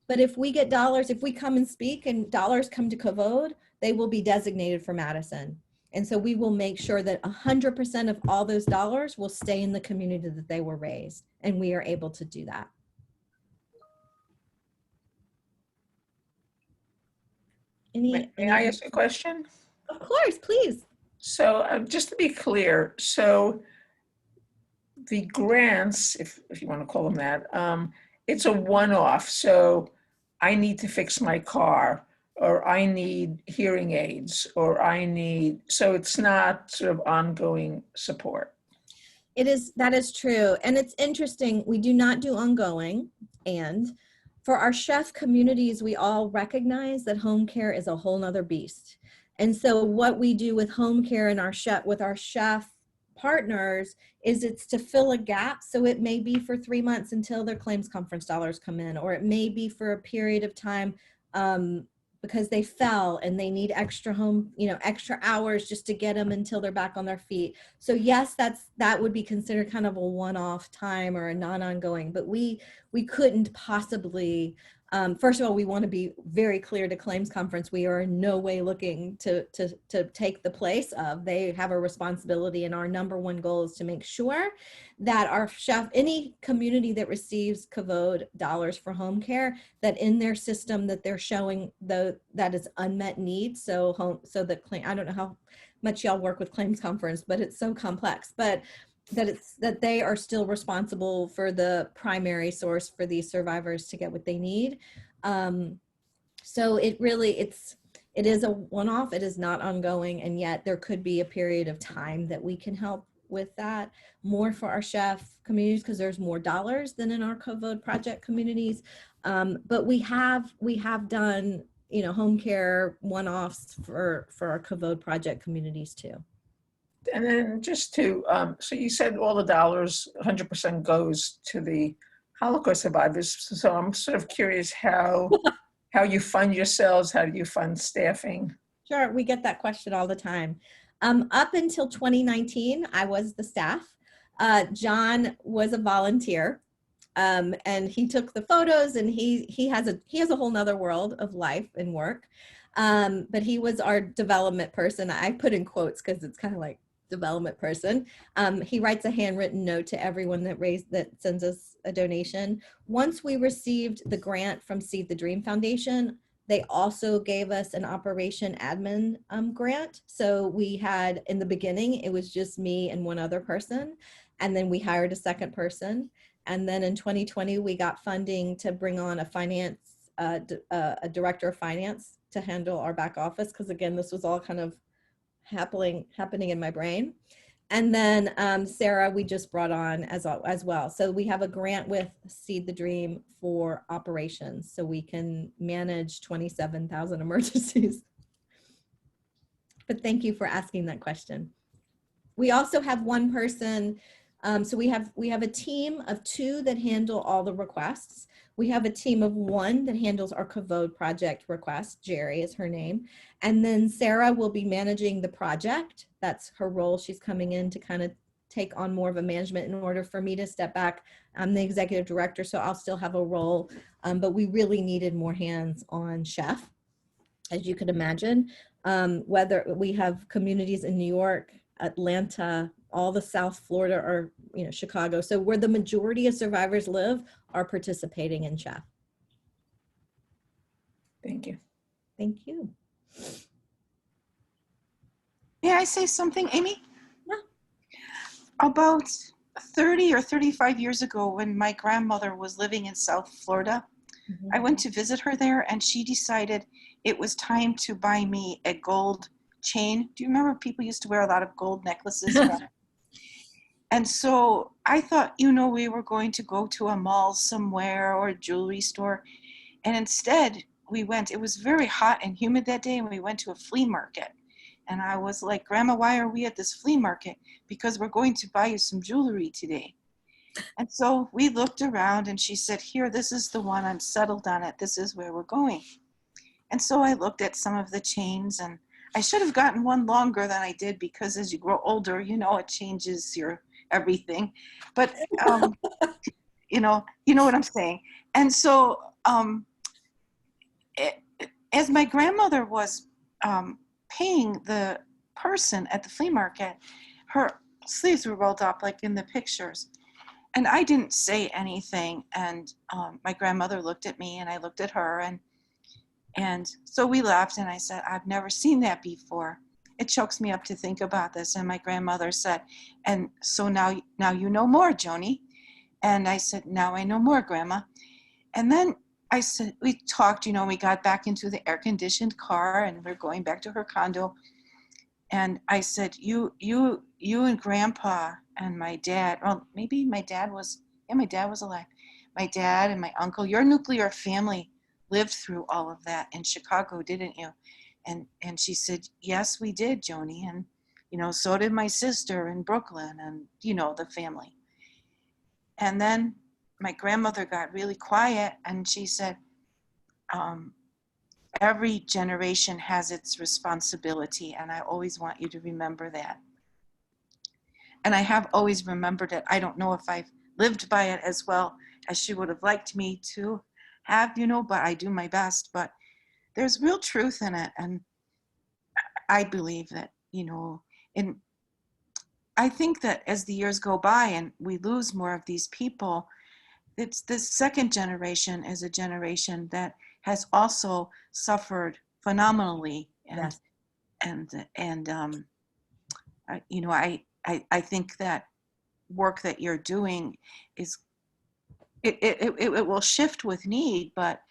Speaker 1: But if we get dollars, if we come and speak and dollars come to KAVOD, they will be designated for Madison. And so we will make sure that 100% of all those dollars will stay in the community that they were raised. And we are able to do that.
Speaker 7: May I ask a question?
Speaker 1: Of course, please.
Speaker 7: So just to be clear, so the grants, if you want to call them that, it's a one-off. So I need to fix my car, or I need hearing aids, or so it's not sort of ongoing support.
Speaker 1: That is true. And it's interesting, we do not do ongoing. And for our chef communities, we all recognize that home care is a whole nother beast. And so what we do with home care and with our chef partners is it's to fill a gap. So it may be for 3 months until their claims conference dollars come in, or it may be for a period of time because they fell and they need extra extra hours just to get them until they're back on their feet. So yes, that would be considered kind of a one-off time or a non-ongoing, but we couldn't possibly, first of all, we want to be very clear to claims conference. We are in no way looking to take the place of. They have a responsibility, and our number one goal is to make sure that our chef, any community that receives KAVOD dollars for home care, that in their system that they're showing that is unmet needs. So I don't know how much y'all work with claims conference, but it's so complex, but that they are still responsible for the primary source for these survivors to get what they need. So it is a one-off, it is not ongoing, and yet there could be a period of time that we can help with that, more for our chef communities because there's more dollars than in our KAVOD project communities. But we have done, you know, home care one-offs for our KAVOD project communities too.
Speaker 7: And then just to, so you said all the dollars, 100% goes to the Holocaust survivors. So I'm sort of curious how you fund yourselves, how do you fund staffing?
Speaker 1: Sure, we get that question all the time. Up until 2019, I was the staff. John was a volunteer, and he took the photos, and he has a whole nother world of life and work. But he was our development person. I put in quotes because it's kind of like development person. He writes a handwritten note to everyone that sends us a donation. Once we received the grant from Seed the Dream Foundation, they also gave us an operation admin grant. So we had, in the beginning, it was just me and one other person. And then we hired a second person. And then in 2020, we got funding to bring on a director of finance to handle our back office. Because again, this was all kind of happening in my brain. And then Sarah, we just brought on as well. So we have a grant with Seed the Dream for operations, so we can manage 27,000 emergencies. But thank you for asking that question. We also have one person. So we have a team of 2 that handle all the requests. We have a team of 1 that handles our KAVOD project requests. Jerry is her name. And then Sarah will be managing the project. That's her role. She's coming in to kind of take on more of a management in order for me to step back. I'm the executive director, so I'll still have a role. But we really needed more hands on chef, as you could imagine. Whether we have communities in New York, Atlanta, all the South Florida, or Chicago. So where the majority of survivors live are participating in chef.
Speaker 7: Thank you.
Speaker 1: Thank you.
Speaker 8: May I say something, Amy?
Speaker 1: Yeah.
Speaker 8: About 30 or 35 years ago, when my grandmother was living in South Florida, I went to visit her there, and she decided it was time to buy me a gold chain. Do you remember people used to wear a lot of gold necklaces? And so I thought, we were going to go to a mall somewhere or a jewelry store. And instead we went, it was very hot and humid that day, and we went to a flea market. And I was like, Grandma, why are we at this flea market? Because we're going to buy you some jewelry today. And so we looked around, and she said, here, this is the one, I'm settled on it. This is where we're going. And so I looked at some of the chains, and I should have gotten one longer than I did, because as you grow older, it changes your everything. But, you know what I'm saying. And so as my grandmother was paying the person at the flea market, her sleeves were rolled up like in the pictures. And I didn't say anything. And my grandmother looked at me, and I looked at her. And so we left, and I said, I've never seen that before. It chokes me up to think about this. And my grandmother said, and so now you know more, Joni. And I said, now I know more, Grandma. And then I said, we talked, we got back into the air-conditioned car, and we're going back to her condo. And I said, you and Grandpa and my dad, well, maybe my dad was alive. My dad and my uncle, your nuclear family lived through all of that in Chicago, didn't you? And she said, yes, we did, Joni. And, so did my sister in Brooklyn, and, the family. And then my grandmother got really quiet, and she said, every generation has its responsibility, and I always want you to remember that. And I have always remembered it. I don't know if I've lived by it as well as she would have liked me to have, but I do my best. But there's real truth in it. And I believe that, and I think that as the years go by and we lose more of these people, it's the second generation is a generation that has also suffered phenomenally. And,
Speaker 1: yes.
Speaker 8: I think that work that you're doing is, it will shift with need, but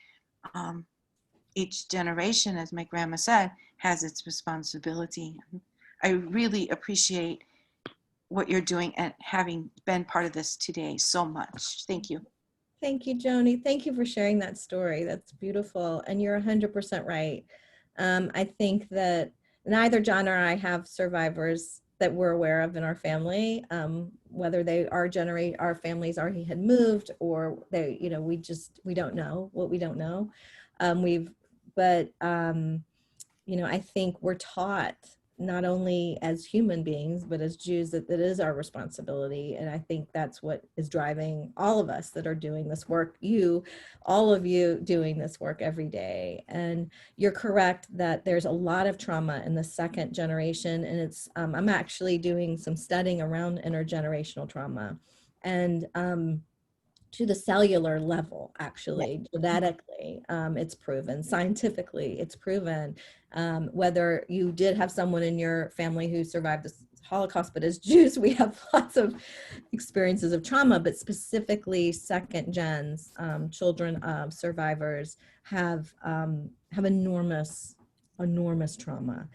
Speaker 8: each generation, as my grandma said, has its responsibility. I really appreciate what you're doing and having been part of this today so much. Thank you.
Speaker 1: Thank you, Joni. Thank you for sharing that story. That's beautiful. And you're 100% right. I think that neither John or I have survivors that we're aware of in our family, whether they are our families already had moved, or they, we don't know what we don't know. I think we're taught, not only as human beings, but as Jews, that it is our responsibility. And I think that's what is driving all of us that are doing this work, all of you doing this work every day. And you're correct that there's a lot of trauma in the second generation. And I'm actually doing some studying around intergenerational trauma. And to the cellular level, actually, genetically, it's proven, scientifically, it's proven. Whether you did have someone in your family who survived the Holocaust, but as Jews, we have lots of experiences of trauma, but specifically second gens, children of survivors have enormous trauma.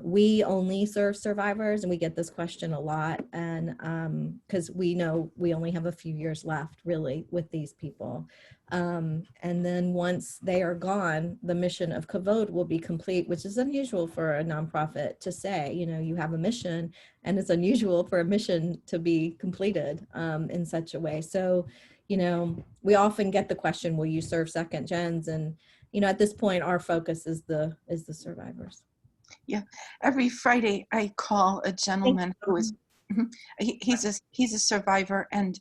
Speaker 1: We only serve survivors, and we get this question a lot, and because we know we only have a few years left really with these people. And then once they are gone, the mission of KAVOD will be complete, which is unusual for a nonprofit to say. You have a mission, and it's unusual for a mission to be completed in such a way. So, we often get the question, will you serve second gens? And, at this point, our focus is the survivors.
Speaker 8: Yeah, every Friday I call a gentleman who is he's a survivor, and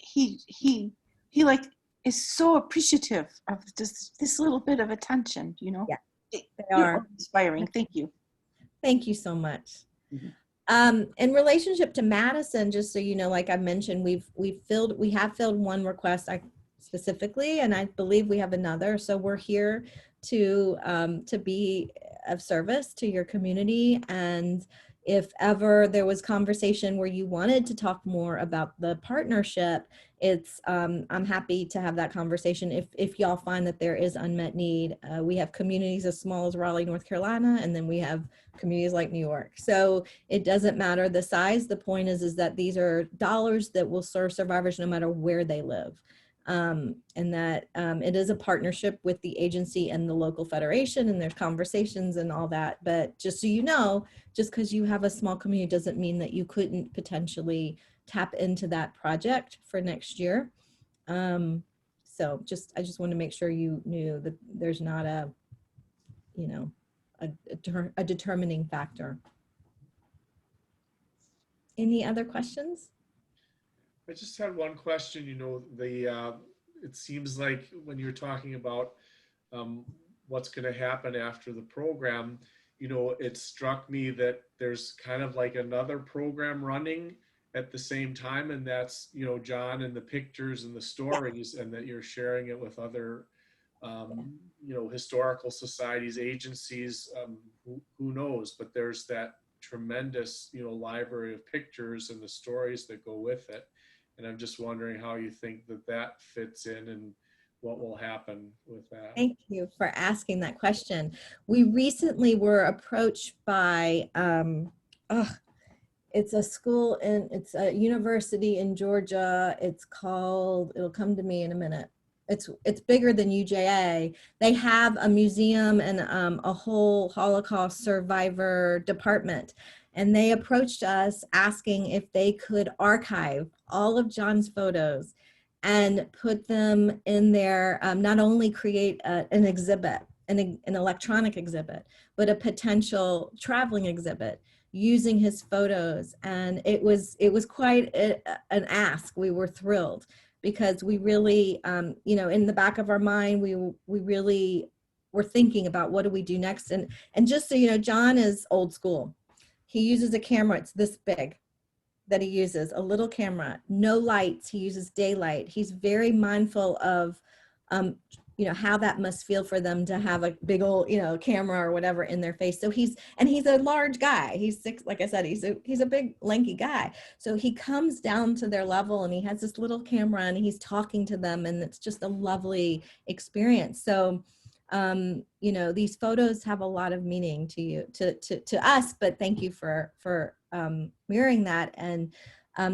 Speaker 8: he like is so appreciative of this little bit of attention.
Speaker 1: Yeah, they
Speaker 8: You're
Speaker 1: are
Speaker 8: inspiring. Thank you.
Speaker 1: Thank you so much. In relationship to Madison, just so you know, like I mentioned, we have filled one request specifically, and I believe we have another. So we're here to be of service to your community. And if ever there was conversation where you wanted to talk more about the partnership, I'm happy to have that conversation if y'all find that there is unmet need. We have communities as small as Raleigh, North Carolina, and then we have communities like New York. So it doesn't matter the size. The point is that these are dollars that will serve survivors no matter where they live. And that it is a partnership with the agency and the local federation, and there's conversations and all that. But just so you know, just because you have a small community doesn't mean that you couldn't potentially tap into that project for next year. So I just want to make sure you knew that there's not a determining factor. Any other questions?
Speaker 2: I just had one question. It seems like when you're talking about what's going to happen after the program, it struck me that there's kind of like another program running at the same time, and that's John and the pictures and the stories, and that you're sharing it with other historical societies, agencies, who knows, but there's that tremendous library of pictures and the stories that go with it. And I'm just wondering how you think that fits in and what will happen with that.
Speaker 1: Thank you for asking that question. We recently were approached by, it's a university in Georgia. It'll come to me in a minute. It's bigger than UJA. They have a museum and a whole Holocaust survivor department. And they approached us asking if they could archive all of John's photos and put them in there, not only create an exhibit, an electronic exhibit, but a potential traveling exhibit using his photos. And it was quite an ask. We were thrilled because we really, in the back of our mind, we really were thinking about what do we do next. And just so you know, John is old school. He uses a camera, it's this big, that he uses, a little camera, no lights, he uses daylight. He's very mindful of, how that must feel for them to have a big old, camera or whatever in their face. So he's a large guy. He's 6, like I said, he's a big lanky guy. So he comes down to their level and he has this little camera and he's talking to them, and it's just a lovely experience. So you know, these photos have a lot of meaning to you, to us, but thank you for mirroring that. And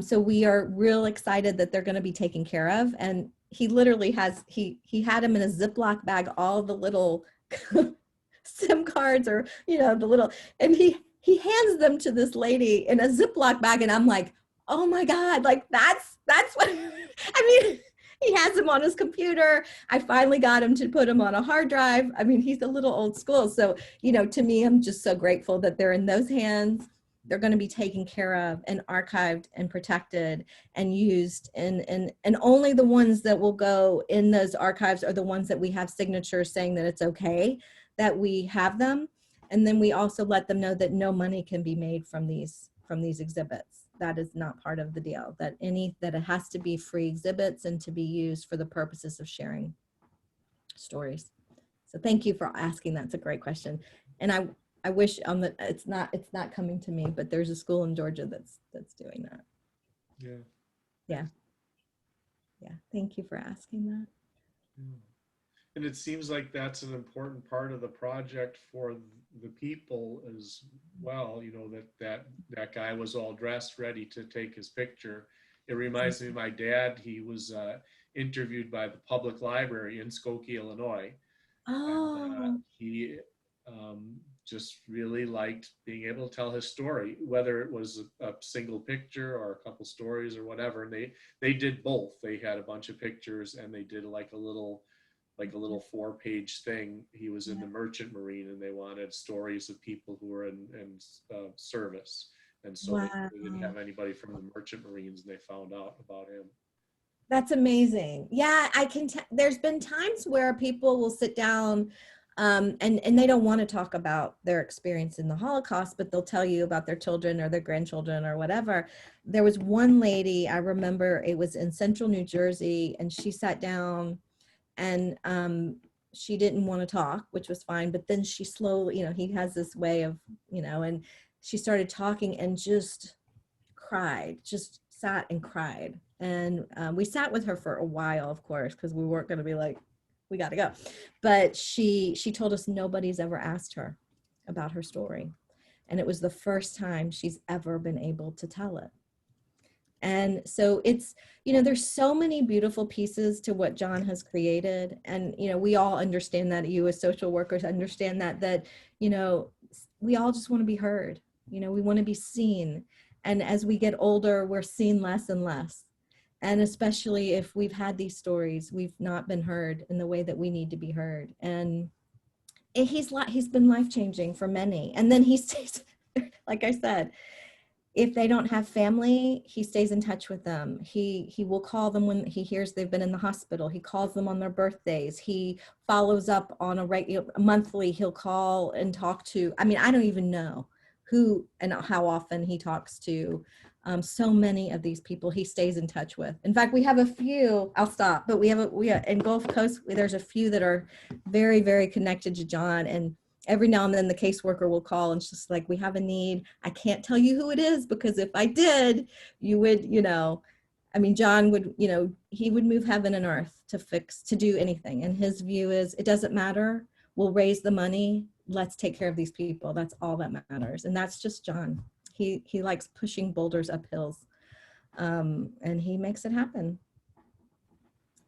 Speaker 1: so we are real excited that they're going to be taken care of. And he literally has, he had him in a Ziploc bag, all the little SIM cards, or, you know, the little, and he hands them to this lady in a Ziploc bag. And I'm like, oh my God, like that's what, I mean, he has them on his computer. I finally got him to put them on a hard drive. I mean, he's a little old school. So, you know, to me, I'm just so grateful that they're in those hands. They're going to be taken care of and archived and protected and used. And only the ones that will go in those archives are the ones that we have signatures saying that it's okay that we have them. And then we also let them know that no money can be made from these exhibits. That is not part of the deal, that it has to be free exhibits and to be used for the purposes of sharing stories. So thank you for asking. That's a great question. And I wish it's not coming to me, but there's a school in Georgia that's doing that. Yeah. Thank you for asking that.
Speaker 2: Yeah. And it seems like that's an important part of the project for the people as well. You know, that guy was all dressed, ready to take his picture. It reminds me of my dad. He was interviewed by the public library in Skokie, Illinois.
Speaker 1: Oh.
Speaker 2: And, he just really liked being able to tell his story, whether it was a single picture or a couple stories or whatever. And they did both. They had a bunch of pictures and they did like a little 4-page thing. He was in the Merchant Marine and they wanted stories of people who were in service. And so
Speaker 1: Wow.
Speaker 2: they didn't have anybody from the Merchant Marines, and they found out about him.
Speaker 1: That's amazing. Yeah, there's been times where people will sit down and they don't want to talk about their experience in the Holocaust, but they'll tell you about their children or their grandchildren or whatever. There was one lady, I remember, it was in central New Jersey, and she sat down and she didn't want to talk, which was fine. But then she slowly, you know, he has this way of, you know, and she started talking and just cried, just sat and cried. And we sat with her for a while, of course, because we weren't going to be like, we got to go. But she told us nobody's ever asked her about her story. And it was the first time she's ever been able to tell it. And so it's, you know, there's so many beautiful pieces to what John has created. And, you know, we all understand that, you as social workers understand that, you know, we all just want to be heard. You know, we want to be seen. And as we get older, we're seen less and less. And especially if we've had these stories, we've not been heard in the way that we need to be heard. And he's been life-changing for many. And then he stays, like I said, if they don't have family, he stays in touch with them. He will call them when he hears they've been in the hospital. He calls them on their birthdays. He follows up on a regular, monthly, he'll call and talk to, I mean, I don't even know who and how often he talks to so many of these people he stays in touch with. In fact, we have a few, I'll stop, but we have in Gulf Coast, there's a few that are very, very connected to John. And every now and then the caseworker will call and it's just like, we have a need. I can't tell you who it is because if I did, you would, you know, I mean, John would, you know, he would move heaven and earth to do anything. And his view is, it doesn't matter. We'll raise the money. Let's take care of these people. That's all that matters. And that's just John. He likes pushing boulders up hills and he makes it happen.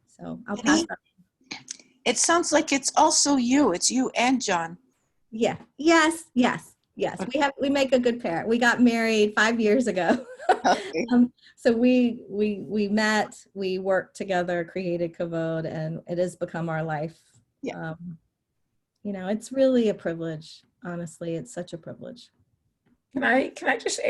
Speaker 1: So I'll pass that.
Speaker 8: It sounds like it's also you. It's you and John.
Speaker 1: Yeah. Yes. We make a good pair. We got married 5 years ago.
Speaker 8: Okay.
Speaker 1: So we met, we worked together, created KAVOD, and it has become our life.
Speaker 8: Yeah.
Speaker 1: You know, it's really a privilege. Honestly, it's such a privilege.
Speaker 7: Can I just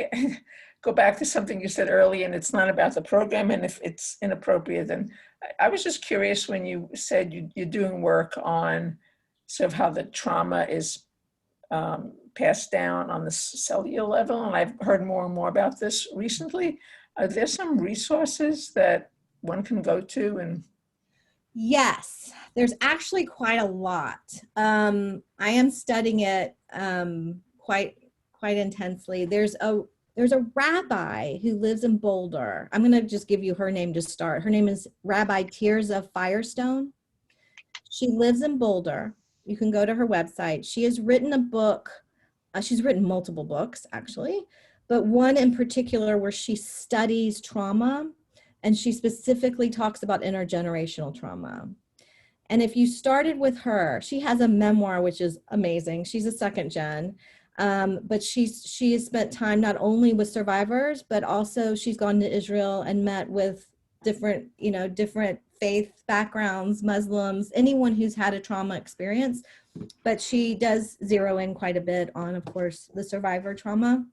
Speaker 7: go back to something you said earlier, and it's not about the program, and if it's inappropriate, then I was just curious when you said you're doing work on sort of how the trauma is passed down on the cellular level, and I've heard more and more about this recently. Are there some resources that one can go to? And
Speaker 1: yes, there's actually quite a lot. I am studying it quite intensely. There's a rabbi who lives in Boulder. I'm going to just give you her name to start. Her name is Rabbi Tears of Firestone. She lives in Boulder. You can go to her website. She has written a book. She's written multiple books, actually, but one in particular where she studies trauma, and she specifically talks about intergenerational trauma. And if you started with her, she has a memoir, which is amazing. She's a second gen, but she has spent time not only with survivors, but also she's gone to Israel and met with different faith backgrounds, Muslims, anyone who's had a trauma experience. But she does zero in quite a bit on, of course, the survivor trauma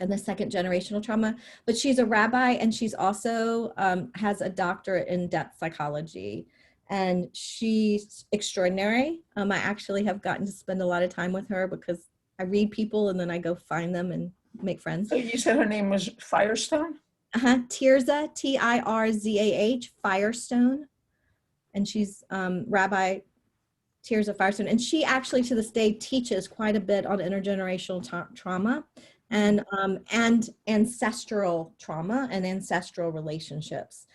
Speaker 1: and the second generational trauma. But she's a rabbi, and she's also has a doctorate in depth psychology. And she's extraordinary. I actually have gotten to spend a lot of time with her because I read people and then I go find them and make friends.
Speaker 7: So you said her name was Firestone?
Speaker 1: Tirzah, Tirzah, Firestone. And she's Rabbi Tirzah Firestone. And she actually to this day teaches quite a bit on intergenerational trauma and ancestral trauma and ancestral relationships.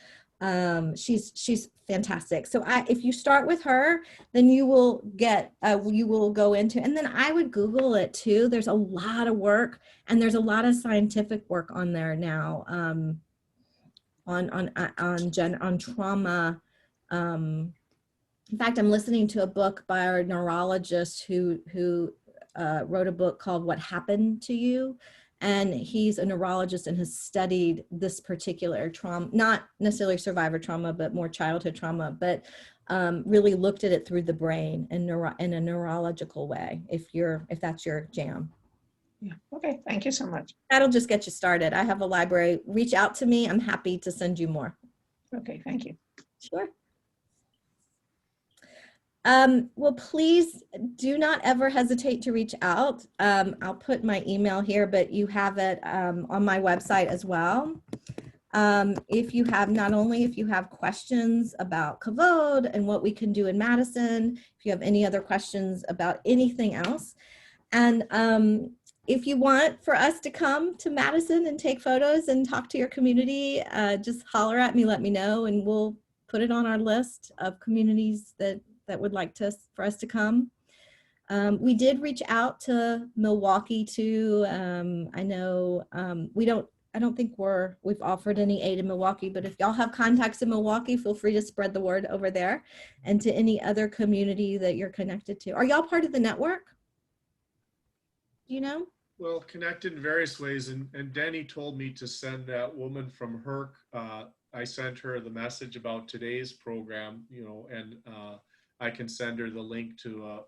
Speaker 1: She's fantastic. So if you start with her, then you will go into, and then I would Google it too. There's a lot of work, and there's a lot of scientific work on there now, on trauma. In fact, I'm listening to a book by a neurologist who wrote a book called What Happened to You. And he's a neurologist and has studied this particular trauma, not necessarily survivor trauma, but more childhood trauma, but really looked at it through the brain and in a neurological way, if that's your jam.
Speaker 7: Yeah. Okay. Thank you so much.
Speaker 1: That'll just get you started. I have a library. Reach out to me. I'm happy to send you more.
Speaker 7: Okay. Thank you.
Speaker 1: Sure. Well, please do not ever hesitate to reach out. I'll put my email here, but you have it on my website as well. If you have questions about KAVOD and what we can do in Madison, if you have any other questions about anything else, and if you want for us to come to Madison and take photos and talk to your community, just holler at me, let me know, and we'll put it on our list of communities that would like for us to come. We did reach out to Milwaukee too. I know I don't think we've offered any aid in Milwaukee, but if y'all have contacts in Milwaukee, feel free to spread the word over there and to any other community that you're connected to. Are y'all part of the network? Do you know?
Speaker 2: Well, connected in various ways. And Denny told me to send that woman from HERC. I sent her the message about today's program, and I can send her the link to,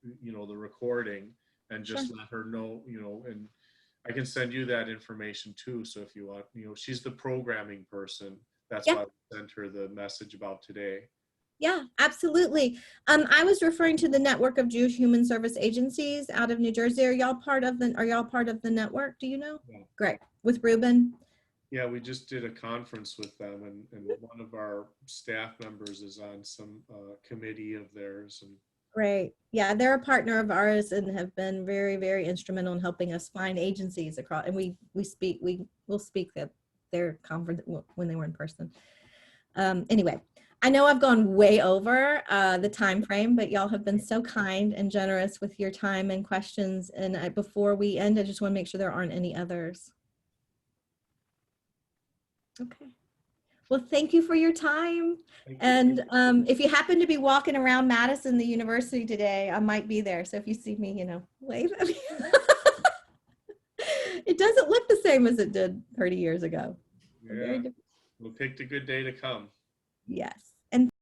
Speaker 2: the recording and just
Speaker 1: Sure.
Speaker 2: let her know, and I can send you that information too. So if you want, she's the programming person. That's
Speaker 1: Yeah.
Speaker 2: why I sent her the message about today.
Speaker 1: Yeah, absolutely. I was referring to the network of Jewish Human Service Agencies out of New Jersey. Are y'all part of the network? Do you know?
Speaker 2: Yeah.
Speaker 1: Great. With Ruben?
Speaker 2: Yeah, we just did a conference with them, and one of our staff members is on some committee of theirs. And
Speaker 1: Great. Yeah, they're a partner of ours and have been very, very instrumental in helping us find agencies across. And we'll speak at their conference when they were in person. Anyway, I know I've gone way over the time frame, but y'all have been so kind and generous with your time and questions. And before we end, I just want to make sure there aren't any others. Okay. Well, thank you for your time. And if you happen to be walking around Madison, the university today, I might be there. So if you see me, wave at me. It doesn't look the same as it did 30 years ago.
Speaker 2: yeah, we picked a good day to come.
Speaker 1: Yes.